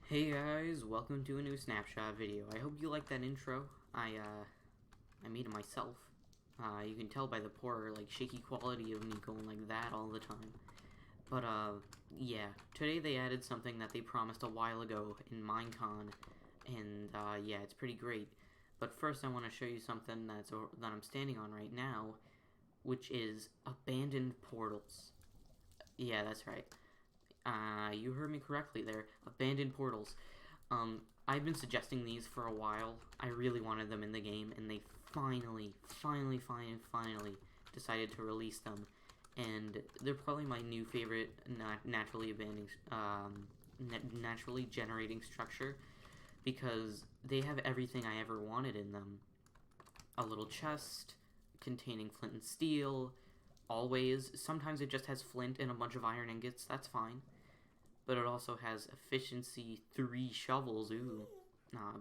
Hey guys, welcome to a new snapshot video. I hope you like that intro. I made it myself. You can tell by the poor, shaky quality of me going like that all the time. But, yeah. Today they added something that they promised a while ago in Minecon, and, yeah, it's pretty great. But first I want to show you something that I'm standing on right now, which is abandoned portals. Yeah, that's right. You heard me correctly there. Abandoned portals. I've been suggesting these for a while. I really wanted them in the game, and they finally decided to release them. And they're probably my new favorite naturally generating structure, because they have everything I ever wanted in them. A little chest containing flint and steel, always. Sometimes it just has flint and a bunch of iron ingots, that's fine. But it also has efficiency 3 shovels, ooh.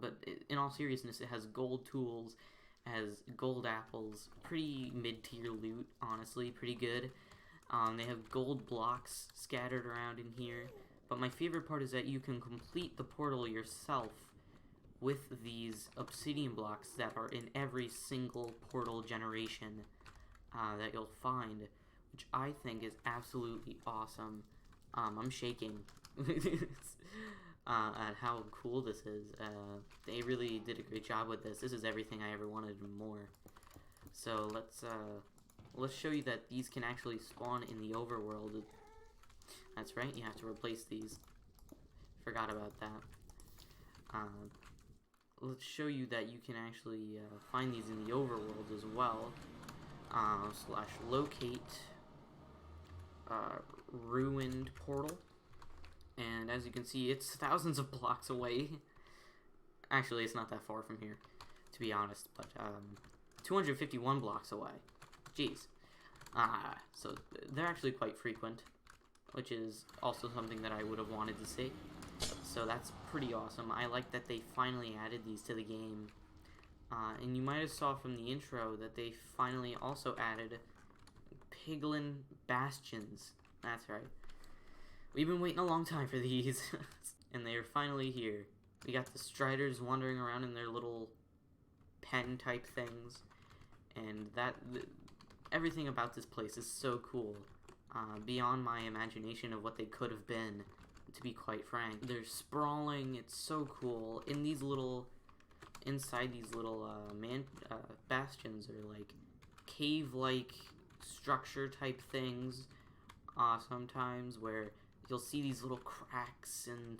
But in all seriousness, it has gold tools, has gold apples, pretty mid-tier loot, honestly, pretty good. They have gold blocks scattered around in here. But my favorite part is that you can complete the portal yourself with these obsidian blocks that are in every single portal generation that you'll find, which I think is absolutely awesome. I'm shaking at how cool this is. They really did a great job with this. This is everything I ever wanted and more. So let's show you that these can actually spawn in the overworld. That's right, you have to replace these. Forgot about that. Let's show you that you can actually find these in the overworld as well. / locate ruined portal, and as you can see, it's thousands of blocks away. Actually, it's not that far from here, to be honest, but 251 blocks away. Jeez. So they're actually quite frequent, which is also something that I would have wanted to see. So that's pretty awesome. I like that they finally added these to the game. And you might have saw from the intro that they finally also added Piglin Bastions. That's right. We've been waiting a long time for these, and they are finally here. We got the Striders wandering around in their little pen type things, and everything about this place is so cool. Beyond my imagination of what they could have been, to be quite frank. They're sprawling, it's so cool. Inside these little bastions are like cave-like structure type things, sometimes, where you'll see these little cracks and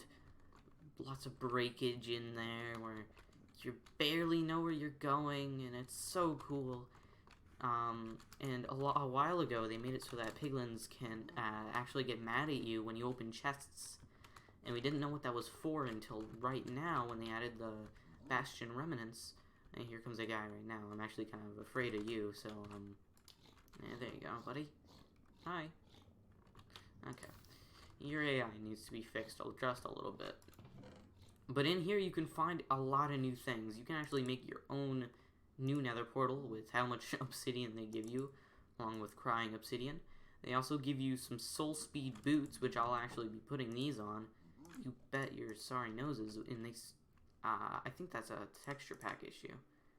lots of breakage in there where you barely know where you're going, and it's so cool. And a while ago they made it so that piglins can actually get mad at you when you open chests, and we didn't know what that was for until right now when they added the bastion remnants. And here comes a guy right now. I'm actually kind of afraid of you, so yeah, there you go, buddy. Hi. Okay. Your AI needs to be fixed just a little bit. But in here you can find a lot of new things. You can actually make your own new nether portal with how much obsidian they give you, along with crying obsidian. They also give you some soul speed boots, which I'll actually be putting these on. You bet your sorry noses. And they, I think that's a texture pack issue.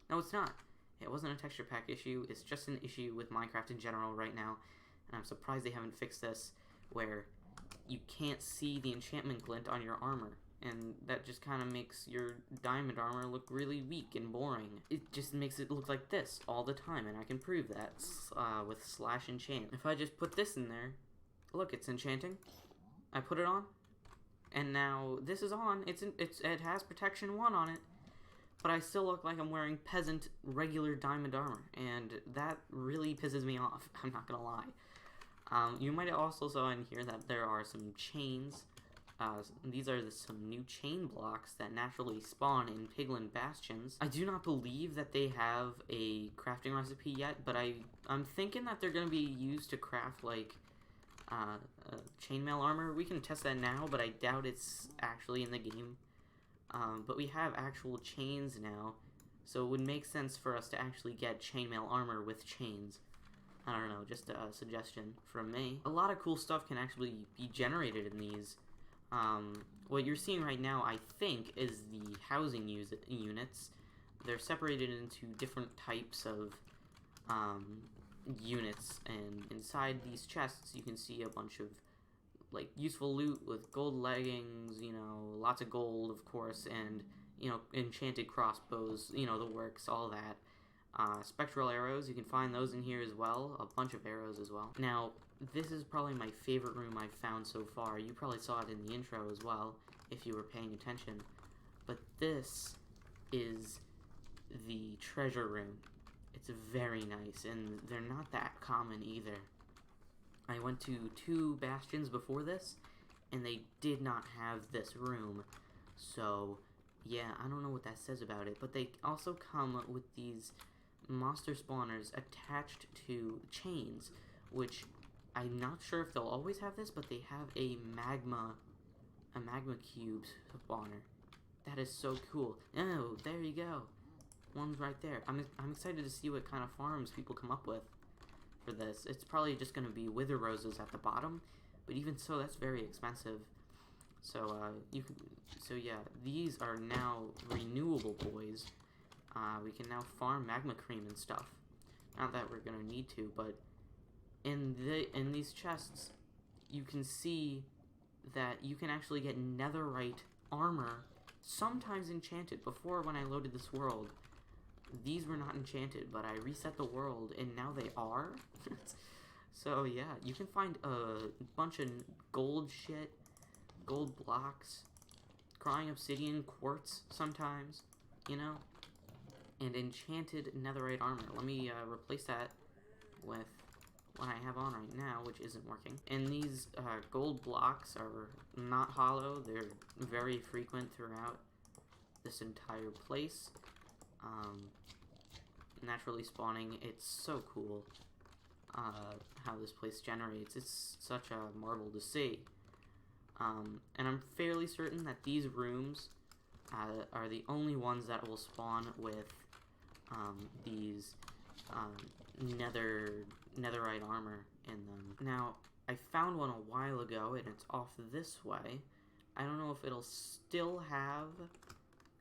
No, it's not. It wasn't a texture pack issue. It's just an issue with Minecraft in general right now, and I'm surprised they haven't fixed this, where you can't see the enchantment glint on your armor, and that just kind of makes your diamond armor look really weak and boring. It just makes it look like this all the time, and I can prove that with /enchant. If I just put this in there, look, it's enchanting. I put it on, and now this is on. It has protection 1 on it, but I still look like I'm wearing peasant regular diamond armor, and that really pisses me off. I'm not gonna lie. You might also saw in here that there are some chains. These are some new chain blocks that naturally spawn in Piglin Bastions. I do not believe that they have a crafting recipe yet, but I'm thinking that they're going to be used to craft, like, chainmail armor. We can test that now, but I doubt it's actually in the game. But we have actual chains now, so it would make sense for us to actually get chainmail armor with chains. I don't know, just a suggestion from me. A lot of cool stuff can actually be generated in these. What you're seeing right now, I think, is the housing units. They're separated into different types of units, and inside these chests you can see a bunch of like useful loot with gold leggings, you know, lots of gold, of course, and you know, enchanted crossbows, you know, the works, all that. Spectral arrows, you can find those in here as well, a bunch of arrows as well. Now, this is probably my favorite room I've found so far. You probably saw it in the intro as well, if you were paying attention. But this is the treasure room. It's very nice, and they're not that common either. I went to 2 bastions before this, and they did not have this room. So, yeah, I don't know what that says about it, but they also come with these monster spawners attached to chains, which I'm not sure if they'll always have this, but they have a magma cube spawner. That is so cool. Oh, there you go. One's right there. I'm excited to see what kind of farms people come up with for this. It's probably just going to be wither roses at the bottom, but even so, that's very expensive. So yeah, these are now renewable boys. We can now farm magma cream and stuff. Not that we're gonna need to, but in these chests, you can see that you can actually get netherite armor, sometimes enchanted. Before, when I loaded this world, these were not enchanted, but I reset the world, and now they are. So yeah, you can find a bunch of gold shit, gold blocks, crying obsidian, quartz sometimes, you know, and enchanted netherite armor. Let me replace that with what I have on right now, which isn't working. And these gold blocks are not hollow. They're very frequent throughout this entire place. Naturally spawning. It's so cool how this place generates. It's such a marvel to see. And I'm fairly certain that these rooms are the only ones that will spawn with these netherite armor in them. Now, I found one a while ago, and it's off this way. I don't know if it'll still have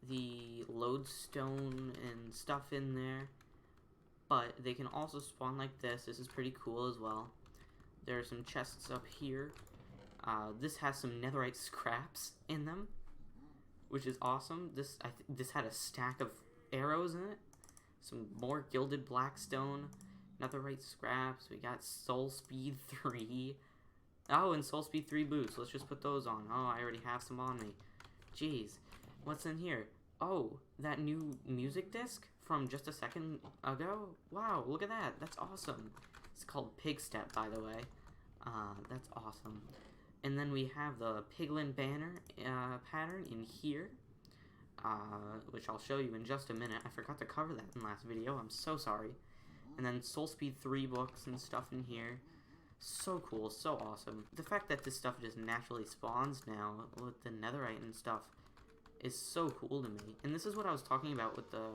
the lodestone and stuff in there, but they can also spawn like this. This is pretty cool as well. There are some chests up here. This has some netherite scraps in them, which is awesome. This had a stack of arrows in it. Some more gilded blackstone, netherite scraps. We got soul speed 3. Oh, and soul speed 3 boots. Let's just put those on. Oh, I already have some on me. Jeez. What's in here? Oh, that new music disc from just a second ago? Wow, look at that. That's awesome. It's called Pigstep, by the way. That's awesome. And then we have the Piglin banner pattern in here, which I'll show you in just a minute. I forgot to cover that in the last video. I'm so sorry. And then Soul Speed 3 books and stuff in here. So cool, so awesome. The fact that this stuff just naturally spawns now with the netherite and stuff is so cool to me. And this is what I was talking about with the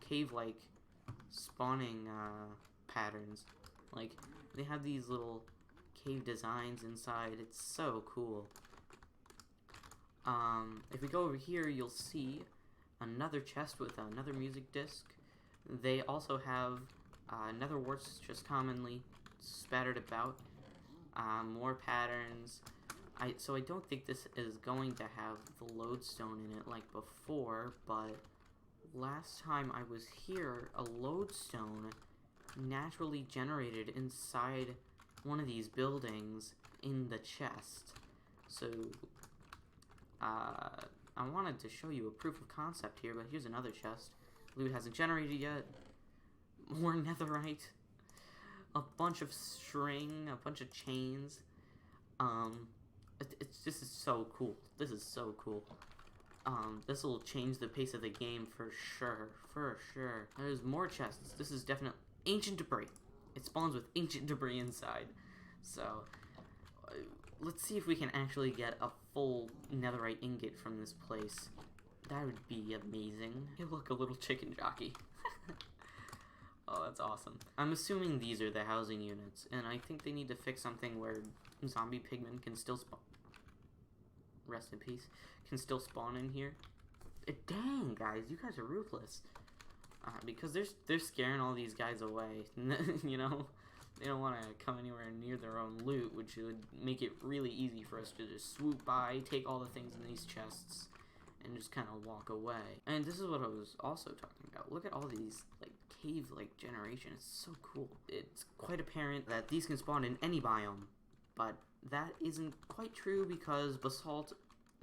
cave-like spawning patterns. Like, they have these little cave designs inside. It's so cool. If we go over here, you'll see another chest with another music disc. They also have nether warts just commonly spattered about. More patterns. So I don't think this is going to have the lodestone in it like before, but last time I was here, a lodestone naturally generated inside one of these buildings in the chest. So I wanted to show you a proof of concept here, but here's another chest. Loot hasn't generated yet. More netherite. A bunch of string, a bunch of chains. This is so cool. This is so cool. This will change the pace of the game for sure. For sure. There's more chests. This is definitely ancient debris. It spawns with ancient debris inside. So, let's see if we can actually get a full netherite ingot from this place. That would be amazing. You look a little chicken jockey. Oh, that's awesome. I'm assuming these are the housing units, and I think they need to fix something where zombie pigmen can still spawn. rest in peace, can still spawn in here. Dang, guys, you guys are ruthless. Because they're scaring all these guys away. You know, they don't want to come anywhere near their own loot, which would make it really easy for us to just swoop by, take all the things in these chests, and just kind of walk away. And this is what I was also talking about. Look at all these like cave-like generation. It's so cool. It's quite apparent that these can spawn in any biome, but that isn't quite true because basalt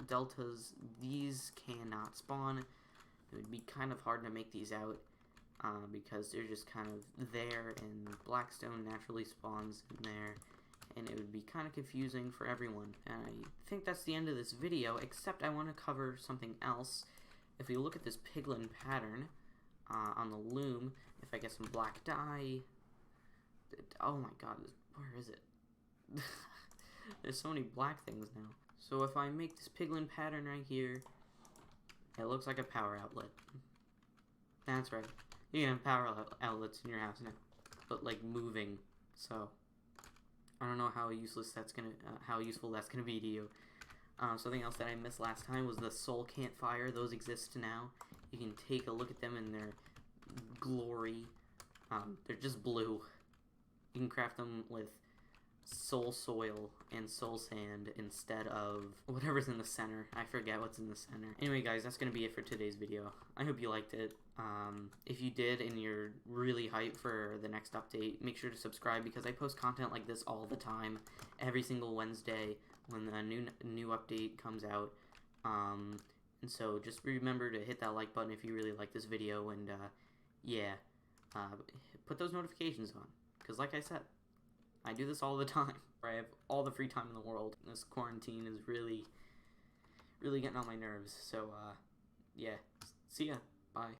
deltas, these cannot spawn. It would be kind of hard to make these out because they're just kind of there, and blackstone naturally spawns in there, and it would be kind of confusing for everyone. And I think that's the end of this video, except I want to cover something else. If we look at this piglin pattern on the loom, if I get some black dye, oh my god, where is it? There's so many black things now. So if I make this piglin pattern right here, it looks like a power outlet. That's right. You can have power outlets in your house now, but like moving. So I don't know how useless that's gonna, how useful that's gonna be to you. Something else that I missed last time was the soul campfire. Those exist now. You can take a look at them in their glory. They're just blue. You can craft them with soul soil and soul sand instead of whatever's in the center. I forget what's in the center. Anyway, guys, that's gonna be it for today's video. I hope you liked it. If you did and you're really hyped for the next update, make sure to subscribe because I post content like this all the time, every single Wednesday when a new update comes out. And so just remember to hit that like button if you really like this video, and yeah, put those notifications on because, like I said, I do this all the time. I have all the free time in the world. This quarantine is really getting on my nerves. So, yeah. See ya. Bye.